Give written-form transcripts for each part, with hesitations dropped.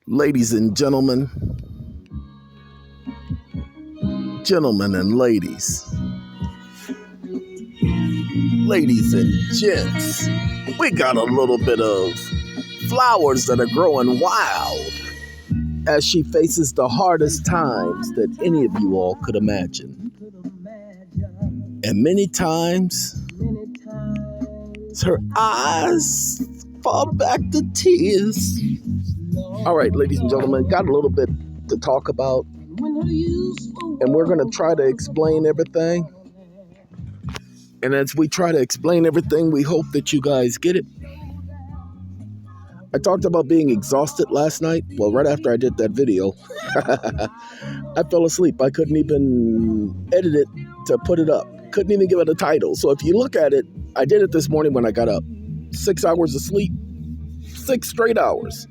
Ladies and gentlemen, gentlemen and ladies, ladies and gents, we got a little bit of flowers that are growing wild as she faces the hardest times that any of you all could imagine. And many times, her eyes fall back to tears. All right, ladies and gentlemen, got a little bit to talk about, and we're going to try to explain everything. And as we try to explain everything, we hope that you guys get it. I talked about being exhausted last night. Well, right after I did that video, I fell asleep. I couldn't even edit it to put it up. Couldn't even give it a title. So if you look at it, I did it this morning when I got up. 6 hours of sleep, 6 straight hours.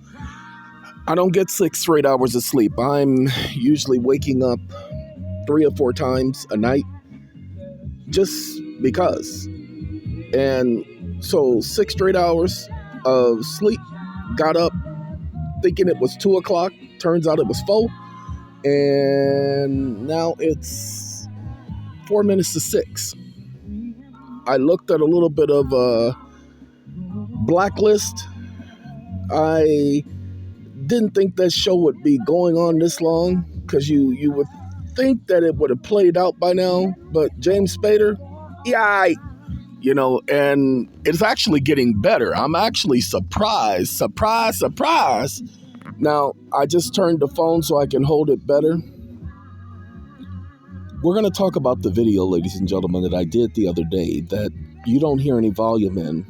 I don't get 6 straight hours of sleep. I'm usually waking up 3 or 4 times a night just because. And so 6 straight hours of sleep, got up thinking it was 2 o'clock. Turns out it was 4. And now it's 4 minutes to 6. I looked at a little bit of a Blacklist. I didn't think that show would be going on this long because you would think that it would have played out by now. But James Spader, and it's actually getting better. I'm actually surprised. Surprise. Now, I just turned the phone so I can hold it better. We're going to talk about the video, ladies and gentlemen, that I did the other day that you don't hear any volume in.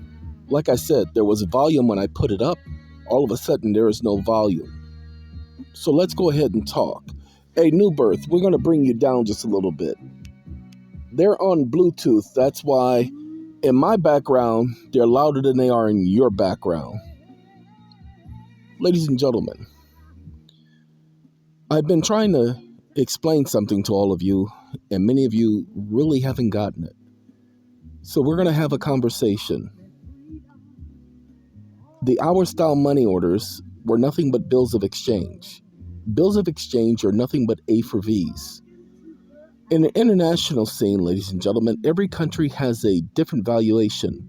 Like I said, there was a volume when I put it up. All of a sudden, there is no volume. So let's go ahead and talk. Hey, New Birth, we're going to bring you down just a little bit. They're on Bluetooth. That's why in my background, they're louder than they are in your background. Ladies and gentlemen, I've been trying to explain something to all of you, and many of you really haven't gotten it. So we're going to have a conversation. The hour-style money orders were nothing but bills of exchange. Bills of exchange are nothing but A for Vs. In the international scene, ladies and gentlemen, every country has a different valuation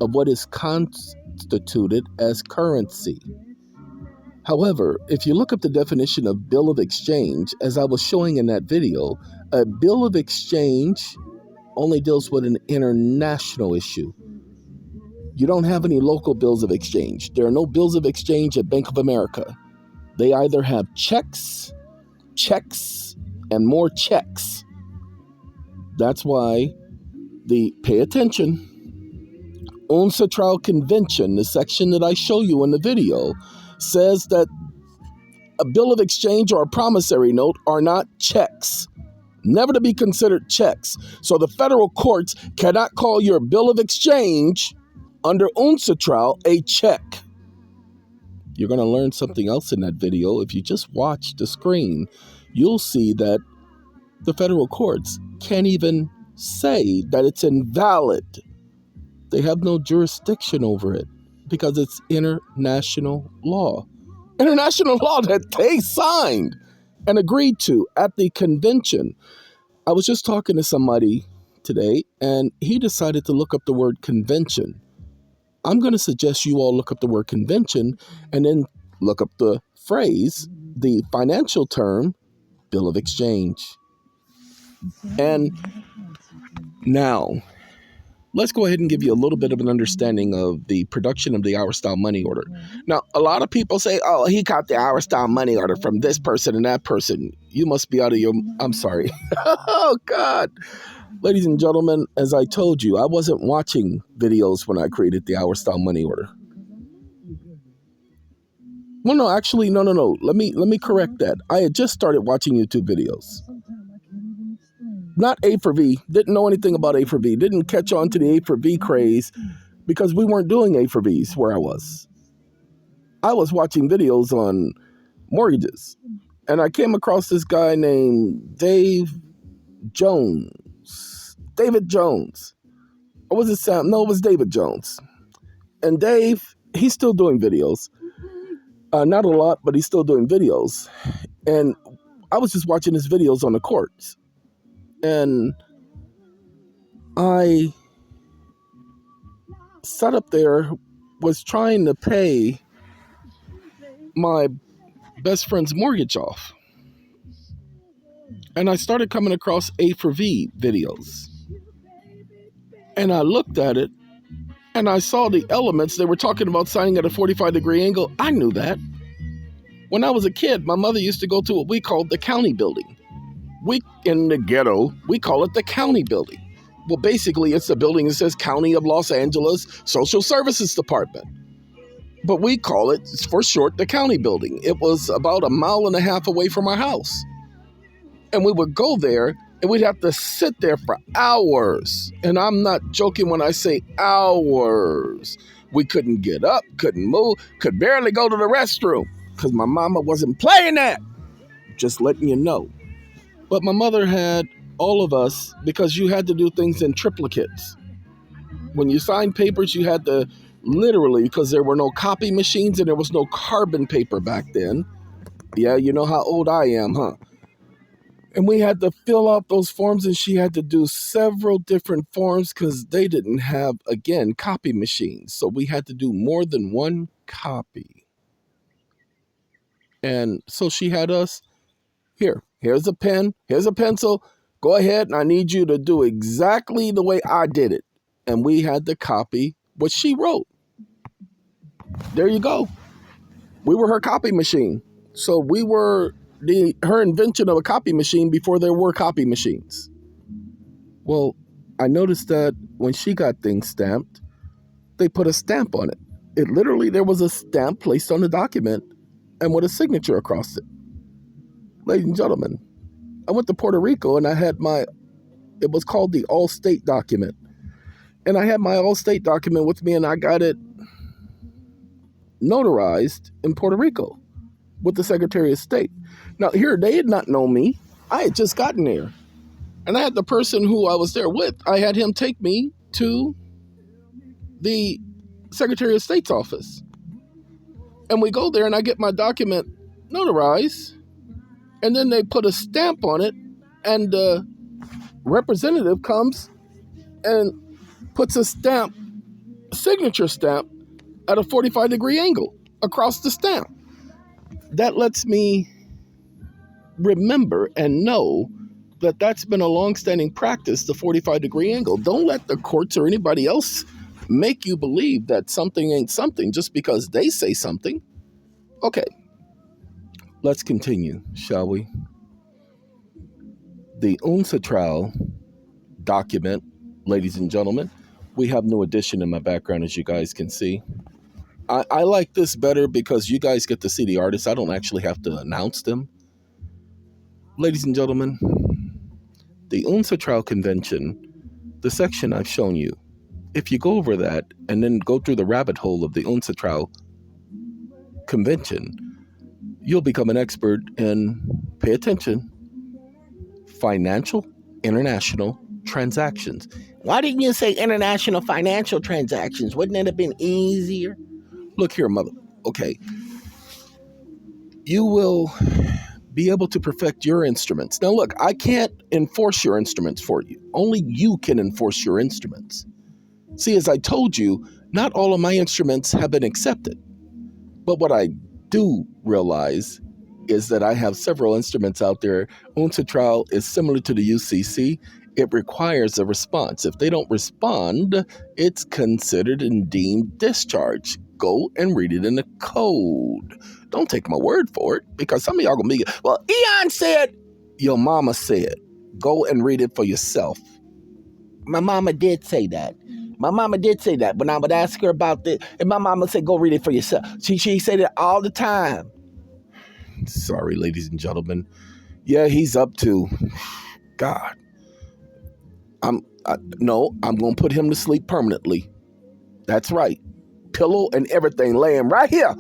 of what is constituted as currency. However, if you look up the definition of bill of exchange, as I was showing in that video, a bill of exchange only deals with an international issue. You don't have any local bills of exchange. There are no bills of exchange at Bank of America. They either have checks, and more checks. That's why pay attention, UNCTAD Convention, the section that I show you in the video, says that a bill of exchange or a promissory note are not checks. Never to be considered checks. So the federal courts cannot call your bill of exchange under UNCTAD a check. You're going to learn something else in that video. If you just watch the screen, you'll see that the federal courts can't even say that it's invalid. They have no jurisdiction over it because it's international law. International law that they signed and agreed to at the convention. I was just talking to somebody today, and he decided to look up the word convention. I'm going to suggest you all look up the word convention and then look up the phrase, the financial term, bill of exchange. And now, let's go ahead and give you a little bit of an understanding of the production of the hour-style money order. Now, a lot of people say, oh, he got the hour-style money order from this person and that person. You must be out of your... I'm sorry. Oh, God. Ladies and gentlemen, as I told you, I wasn't watching videos when I created the hour-style money order. Well, no, actually, no. Let me correct that. I had just started watching YouTube videos. Not A for V. Didn't know anything about A for V. Didn't catch on to the A for V craze because we weren't doing A for Vs where I was. I was watching videos on mortgages. And I came across this guy named David Jones. Or was it Sam? No, it was David Jones. And Dave, he's still doing videos. Not a lot, but he's still doing videos. And I was just watching his videos on the courts. And I sat up there, was trying to pay my best friend's mortgage off. And I started coming across A for V videos. And I looked at it and I saw the elements. They were talking about signing at a 45-degree angle. I knew that. When I was a kid, my mother used to go to what we called the county building. We, in the ghetto, we call it the county building. Well, basically, it's a building that says County of Los Angeles Social Services Department. But we call it, for short, the county building. It was about 1.5 miles away from our house. And we would go there, and we'd have to sit there for hours. And I'm not joking when I say hours. We couldn't get up, couldn't move, could barely go to the restroom because my mama wasn't playing that. Just letting you know. But my mother had all of us, because you had to do things in triplicates. When you signed papers, you had to literally, because there were no copy machines and there was no carbon paper back then. Yeah, you know how old I am, huh? And we had to fill out those forms, and she had to do several different forms because they didn't have, again, copy machines. So we had to do more than one copy. And so she had us, here's a pen, here's a pencil. Go ahead, and I need you to do exactly the way I did it. And we had to copy what she wrote. There you go. We were her copy machine. So we were her invention of a copy machine before there were copy machines. Well, I noticed that when she got things stamped, they put a stamp on it. It literally, there was a stamp placed on the document and with a signature across it. Ladies and gentlemen, I went to Puerto Rico and I had it was called the All-State document. And I had my All-State document with me, and I got it notarized in Puerto Rico with the Secretary of State. Now, here, they had not known me. I had just gotten there. And I had the person who I was there with, I had him take me to the Secretary of State's office. And we go there, and I get my document notarized, and then they put a stamp on it, and the representative comes and puts a signature stamp at a 45-degree angle across the stamp. That lets me remember and know that that's been a long-standing practice, the 45-degree angle. Don't let the courts or anybody else make you believe that something ain't something just because they say something. Okay, let's continue, shall we? The UNCITRAL document, ladies and gentlemen, we have no addition in my background, as you guys can see. I like this better because you guys get to see the artists. I don't actually have to announce them. Ladies and gentlemen, the UNCITRAL convention, the section I've shown you, if you go over that and then go through the rabbit hole of the UNCITRAL convention, you'll become an expert in, pay attention, financial international transactions. Why didn't you say international financial transactions? Wouldn't it have been easier? Look here, mother. Okay. You will be able to perfect your instruments. Now, look, I can't enforce your instruments for you. Only you can enforce your instruments. See, as I told you, not all of my instruments have been accepted. But what I do realize is that I have several instruments out there. UNCITRAL is similar to the UCC. It requires a response. If they don't respond, it's considered and deemed discharge. Go and read it in the code. Don't take my word for it, because some of y'all gonna be, well, Eon said, your mama said. Go and read it for yourself. My mama did say that. When I would ask her about this, and my mama said, go read it for yourself. She said it all the time. Sorry, ladies and gentlemen. Yeah, he's up to, God. I'm going to put him to sleep permanently. That's right. Pillow and everything laying right here.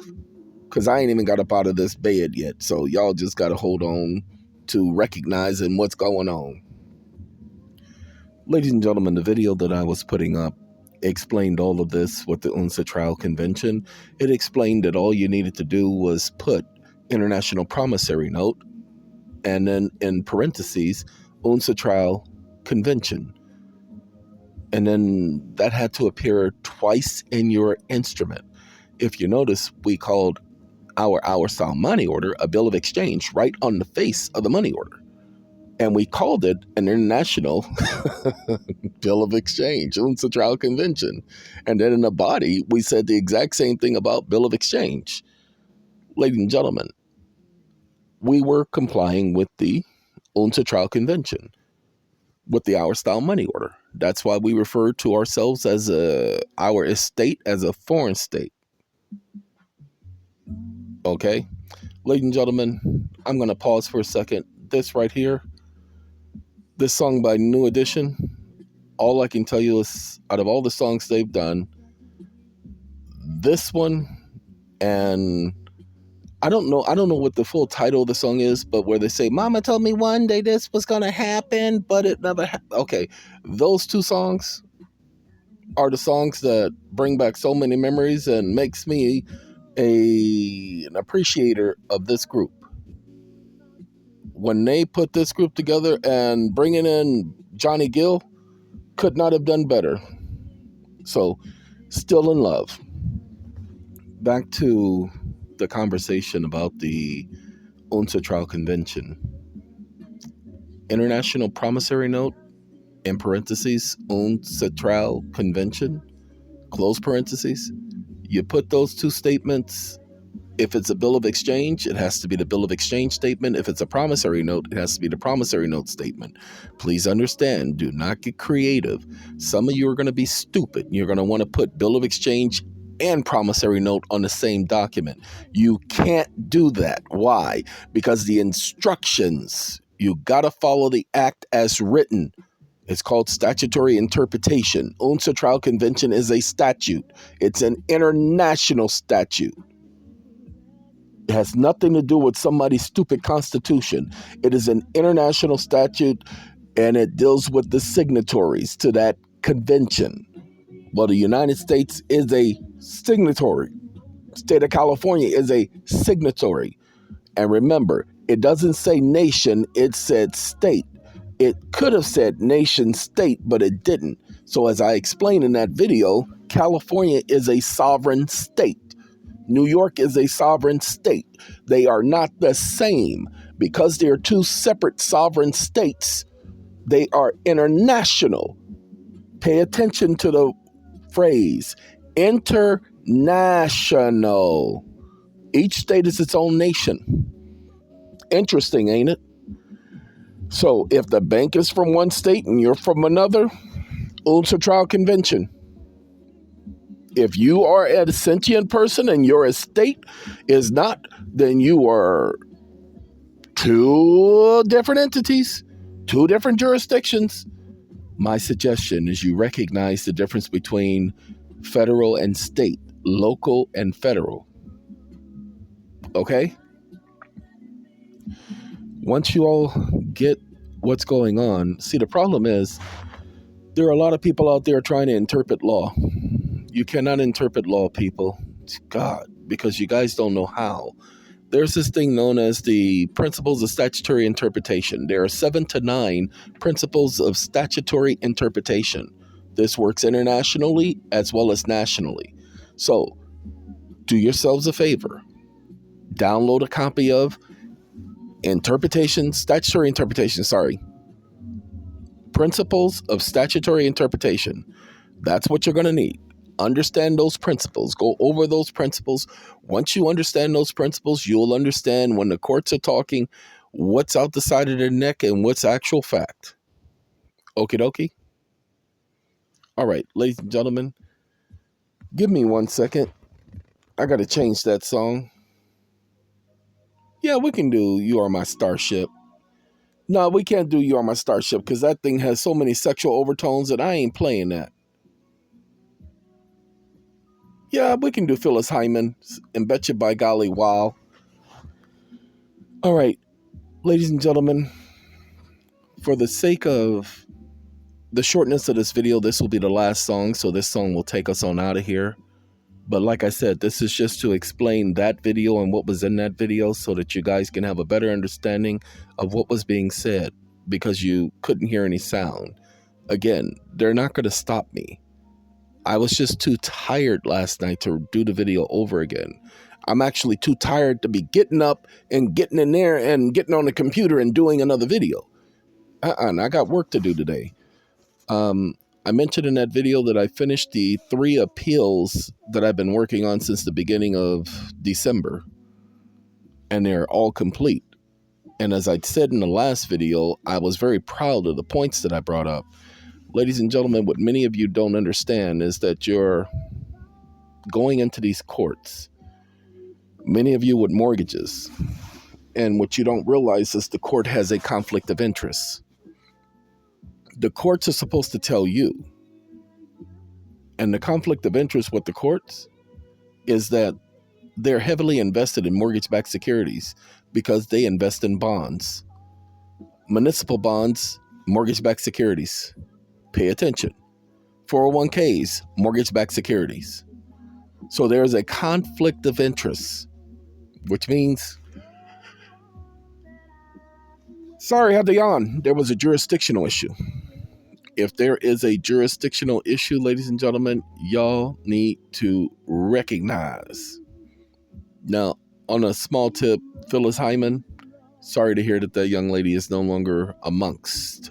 Because I ain't even got up out of this bed yet. So y'all just got to hold on to recognizing what's going on. Ladies and gentlemen, the video that I was putting up explained all of this with the UNSA Trial Convention. It explained that all you needed to do was put International Promissory Note and then in parentheses, UNSA Trial Convention. And then that had to appear twice in your instrument. If you notice, we called our style money order a bill of exchange right on the face of the money order. And we called it an international bill of exchange, UNSA Trial Convention. And then in the body, we said the exact same thing about bill of exchange. Ladies and gentlemen, we were complying with the UNSA Trial Convention, with the our style money order. That's why we refer to ourselves as our estate as a foreign state. Okay? Ladies and gentlemen, I'm going to pause for a second. This right here, this song by New Edition, all I can tell you is out of all the songs they've done, this one, and I don't know what the full title of the song is, but where they say, Mama told me one day this was going to happen, but it never happened. Okay, those two songs are the songs that bring back so many memories and makes me an appreciator of this group. When they put this group together and bringing in Johnny Gill, could not have done better. So, still in love. Back to the conversation about the UNSA Trial Convention. International Promissory Note, in parentheses, UNSA Trial Convention, close parentheses. You put those two statements. If it's a bill of exchange, it has to be the bill of exchange statement. If it's a promissory note, it has to be the promissory note statement. Please understand, do not get creative. Some of you are going to be stupid. You're going to want to put bill of exchange and promissory note on the same document. You can't do that. Why? Because the instructions, you got to follow the act as written. It's called statutory interpretation. UNSA Trial Convention is a statute. It's an international statute. It has nothing to do with somebody's stupid constitution. It is an international statute, and it deals with the signatories to that convention. Well, the United States is a signatory. State of California is a signatory. And remember, it doesn't say nation, it said state. It could have said nation state, but it didn't. So as I explained in that video, California is a sovereign state. New York is a sovereign state. They are not the same. Because they are two separate sovereign states, they are international. Pay attention to the phrase, international. Each state is its own nation. Interesting, ain't it? So if the bank is from one state and you're from another, UNSA Trial Convention. If you are a sentient person and your estate is not, then you are two different entities, two different jurisdictions. My suggestion is you recognize the difference between federal and state, local and federal. Okay? Once you all get what's going on, see, the problem is there are a lot of people out there trying to interpret law. You cannot interpret law, people. God, because you guys don't know how. There's this thing known as the principles of statutory interpretation. There are 7 to 9 principles of statutory interpretation. This works internationally as well as nationally. So do yourselves a favor. Download a copy of statutory interpretation, Principles of statutory interpretation. That's what you're going to need. Understand those principles. Go over those principles. Once you understand those principles, you'll understand when the courts are talking what's out the side of their neck and what's actual fact. Okie dokie. All right, ladies and gentlemen, give me 1 second. I got to change that song. Yeah, we can do You Are My Starship. No, we can't do You Are My Starship because that thing has so many sexual overtones that I ain't playing that. Yeah, we can do Phyllis Hyman and Betcha by Golly Wow. All right, ladies and gentlemen, for the sake of the shortness of this video, this will be the last song, so this song will take us on out of here. But like I said, this is just to explain that video and what was in that video so that you guys can have a better understanding of what was being said, because you couldn't hear any sound. Again, they're not going to stop me. I was just too tired last night to do the video over again. I'm actually too tired to be getting up and getting in there and getting on the computer and doing another video. I got work to do today. I mentioned in that video that I finished the 3 appeals that I've been working on since the beginning of December, and they're all complete. And as I said in the last video, I was very proud of the points that I brought up. Ladies and gentlemen, what many of you don't understand is that you're going into these courts, many of you with mortgages, and what you don't realize is the court has a conflict of interest. The courts are supposed to tell you. And the conflict of interest with the courts is that they're heavily invested in mortgage-backed securities because they invest in bonds. Municipal bonds, mortgage-backed securities. Pay attention. 401ks, mortgage-backed securities. So there's a conflict of interest, which means, sorry, I had to yawn. There was a jurisdictional issue. If there is a jurisdictional issue, ladies and gentlemen, y'all need to recognize. Now, on a small tip, Phyllis Hyman, sorry to hear that that young lady is no longer amongst.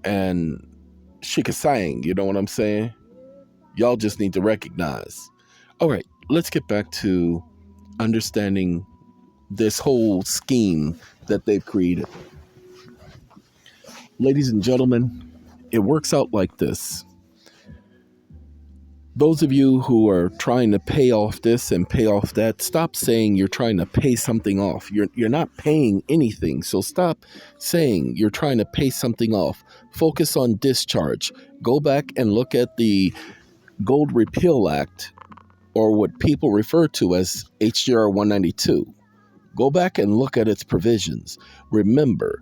And she could sing, you know what I'm saying? Y'all just need to recognize. All right, let's get back to understanding this whole scheme that they've created. Ladies and gentlemen, it works out like this. Those of you who are trying to pay off this and pay off that, stop saying you're trying to pay something off. You're not paying anything. So stop saying you're trying to pay something off. Focus on discharge. Go back and look at the Gold Repeal Act, or what people refer to as HJR 192. Go back and look at its provisions. Remember,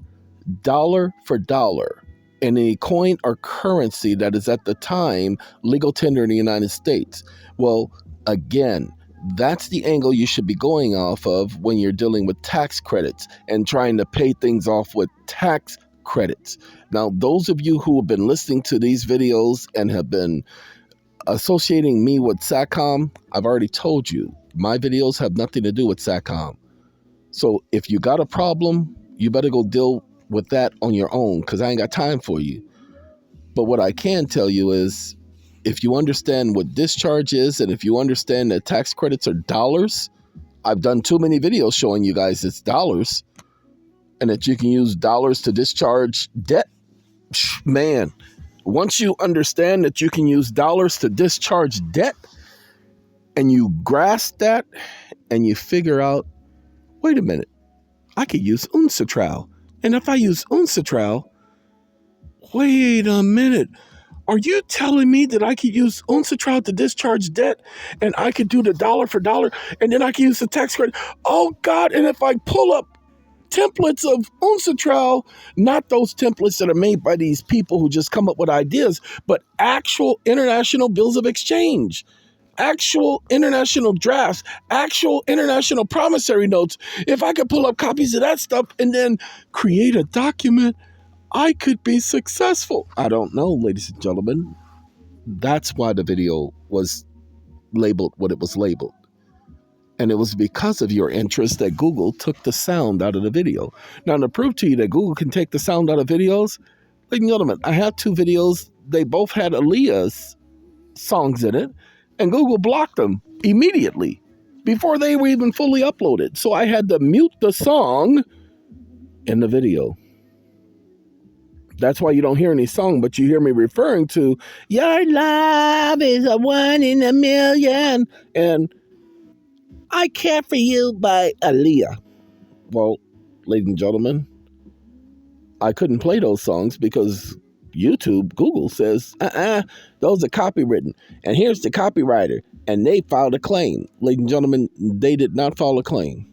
dollar for dollar, in any coin or currency that is at the time legal tender in the United States. Well, again, that's the angle you should be going off of when you're dealing with tax credits and trying to pay things off with tax credits. Now, those of you who have been listening to these videos and have been associating me with SATCOM, I've already told you, my videos have nothing to do with SATCOM. So if you got a problem, you better go deal with that on your own, because I ain't got time for you. But what I can tell you is, if you understand what discharge is, and if you understand that tax credits are dollars, I've done too many videos showing you guys it's dollars, and that you can use dollars to discharge debt. Man, once you understand that you can use dollars to discharge debt, and you grasp that, and you figure out, wait a minute, I could use unsatral. And if I use unsatral, wait a minute, are you telling me that I could use unsatral to discharge debt, and I could do the dollar for dollar, and then I can use the tax credit? Oh God, and if I pull up templates of unsatral, not those templates that are made by these people who just come up with ideas, but actual international bills of exchange, actual international drafts, actual international promissory notes. If I could pull up copies of that stuff and then create a document, I could be successful. I don't know, ladies and gentlemen. That's why the video was labeled what it was labeled. And it was because of your interest that Google took the sound out of the video. Now, to prove to you that Google can take the sound out of videos, ladies and gentlemen, I had 2 videos. They both had Aaliyah's songs in it, and Google blocked them immediately before they were even fully uploaded. So I had to mute the song in the video. That's why you don't hear any song, but you hear me referring to "Your love is a 1 in a million" and "I Care for You" by Aaliyah. Well, ladies and gentlemen, I couldn't play those songs because YouTube, Google says, those are copywritten. And here's the copywriter. And they filed a claim. Ladies and gentlemen, they did not file a claim.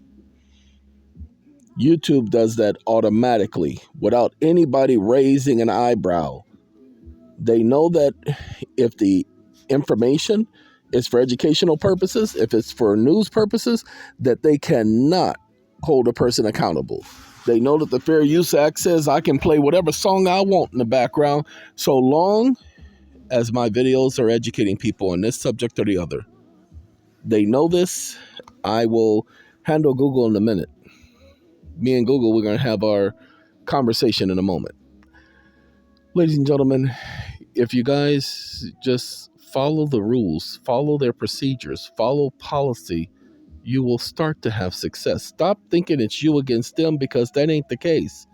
YouTube does that automatically without anybody raising an eyebrow. They know that if the information is for educational purposes, if it's for news purposes, that they cannot hold a person accountable. They know that the Fair Use Act says I can play whatever song I want in the background so long as my videos are educating people on this subject or the other. They know this. I will handle Google in a minute. Me and Google, we're going to have our conversation in a moment. Ladies and gentlemen, if you guys just follow the rules, follow their procedures, follow policy, you will start to have success. Stop thinking it's you against them, because that ain't the case.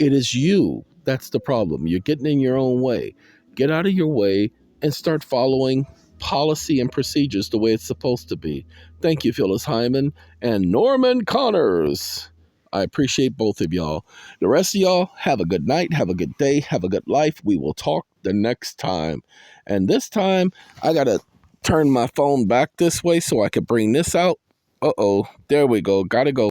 It is you. That's the problem. You're getting in your own way. Get out of your way and start following policy and procedures the way it's supposed to be. Thank you, Phyllis Hyman and Norman Connors. I appreciate both of y'all. The rest of y'all, have a good night, have a good day, have a good life. We will talk the next time. And this time, I got to turn my phone back this way so I can bring this out. Uh-oh, there we go. Gotta go.